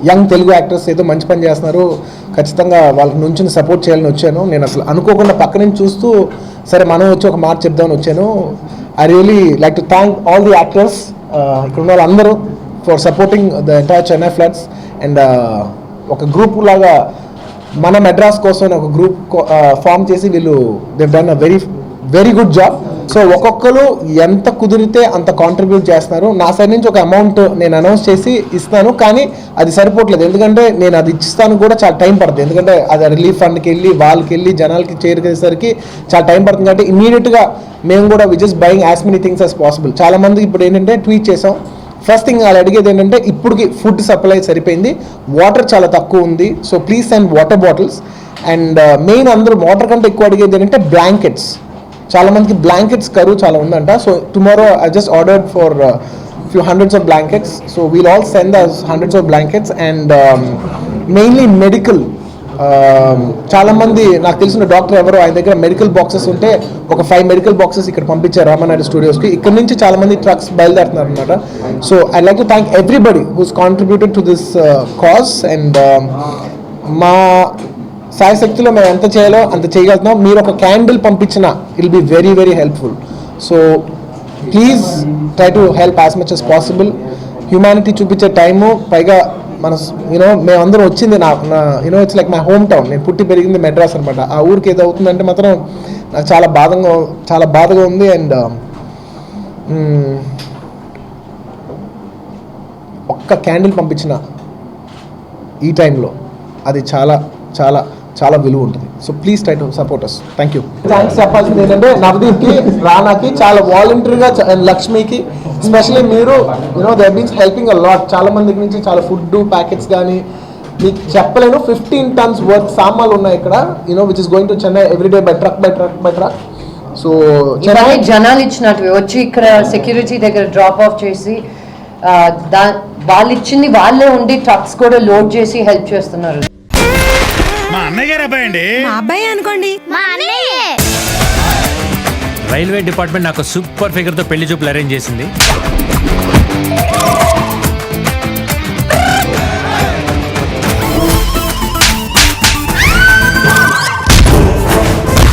Young Telugu actors ఏదో మంచి పని చేస్తున్నారు, ఖచ్చితంగా వాళ్ళకి నుంచి సపోర్ట్ చేయాలని వచ్చాను. నేను అసలు అనుకోకుండా పక్క నుంచి చూస్తూ సరే మనం వచ్చి ఒక మాట చెప్దామని వచ్చాను. I really like to thank all the actors ఇక్కడ ఉన్న వాళ్ళందరూ for supporting the entire Chennai floods. And ఒక గ్రూప్ లాగా మన మెడ్రాస్ కోసం ఒక గ్రూప్ ఫామ్ చేసి వీళ్ళు they done a very good job. So ఒక్కొక్కరు ఎంత కుదిరితే అంత కాంట్రిబ్యూట్ చేస్తున్నారు. నా సైడ్ నుంచి ఒక అమౌంట్ నేను అనౌన్స్ చేసి ఇస్తాను, కానీ అది సరిపోవట్లేదు. ఎందుకంటే నేను అది ఇస్తాను కూడా చాలా టైం పడుతుంది. ఎందుకంటే అది రిలీఫ్ ఫండ్కి వెళ్ళి వాళ్ళకి వెళ్ళి జనాలకి చేరుకేసరికి చాలా టైం పడుతుంది. కాబట్టి ఇమీడియట్గా మేము కూడా we just buying as many things as possible. చాలామంది ఇప్పుడు ఏంటంటే ట్వీట్ చేసాం. ఫస్ట్ థింగ్ వాళ్ళు అడిగేది ఏంటంటే ఇప్పటికి ఫుడ్ సప్లై సరిపోయింది, వాటర్ చాలా తక్కువ ఉంది, so please send water bottles. And main అందరూ వాటర్ కంటే ఎక్కువ అడిగేది ఏంటంటే బ్లాంకెట్స్. చాలా మందికి బ్లాంకెట్స్ కరువు చాలా ఉందంట. So tomorrow I just ordered for few hundreds of blankets, so we'll all send us hundreds of blankets. And mainly medical, చాలా మంది నాకు తెలిసిన డాక్టర్ ఎవరో ఆయన దగ్గర మెడికల్ బాక్సెస్ ఉంటే ఒక 5 మెడికల్ బాక్సెస్ ఇక్కడ పంపించారు రామానాయుడు స్టూడియోస్కి. ఇక్కడ నుంచి చాలా మంది ట్రక్స్ బయలుదేరుతున్నారు అనమాట. So I like to thank everybody who's contributed to this cause. And మా సాయశక్తిలో మేము ఎంత చేయాలో అంత చేయగలుగుతున్నాం. మీరు ఒక క్యాండిల్ పంపించిన will be very very helpful. So please try to help as much as possible. Humanity చూపించే టైము, పైగా మన మేమందరం వచ్చింది నా it's like my hometown. నేను పుట్టి పెరిగింది మెడ్రాస్ అనమాట. ఆ ఊరికి ఏదో అవుతుందంటే మాత్రం నాకు చాలా బాధగా ఉంది. అండ్ ఒక్క క్యాండిల్ పంపించిన ఈ టైంలో అది చాలా చాలా చాలా విలువ ఉంటుంది. So please try to support us. Thank you. Thanks చెప్పాల్సింది ఏంటంటే నవదీప్కి, రానాకి, చాలా వాలంటరీగా, అండ్ లక్ష్మికి ఎస్పెషల్లీ మీరు they beans helping a lot. చాలా మంది నుంచి చాలా ఫుడ్ ప్యాకెట్స్ కానీ మీకు చెప్పలేను. 15 tons వర్త్ సామాన్లు ఉన్నాయి ఇక్కడ, which is going to Chennai everyday by truck. So జనాలు ఇచ్చినట్టు వచ్చి ఇక్కడ సెక్యూరిటీ దగ్గర డ్రాప్ ఆఫ్ చేసి వాళ్ళు ఇచ్చింది వాళ్ళే ఉండి ట్రక్స్ కూడా లోడ్ చేసి హెల్ప్ చేస్తున్నారు. మా అన్నయ్య గారు అబ్బాయి అండి. మా అబ్బాయి అనుకోండి. మా అన్నయ్యే. రైల్వే డిపార్ట్మెంట్ నాకు సూపర్ ఫిగర్ తో పెళ్లి చూపులు అరేంజ్ చేసింది.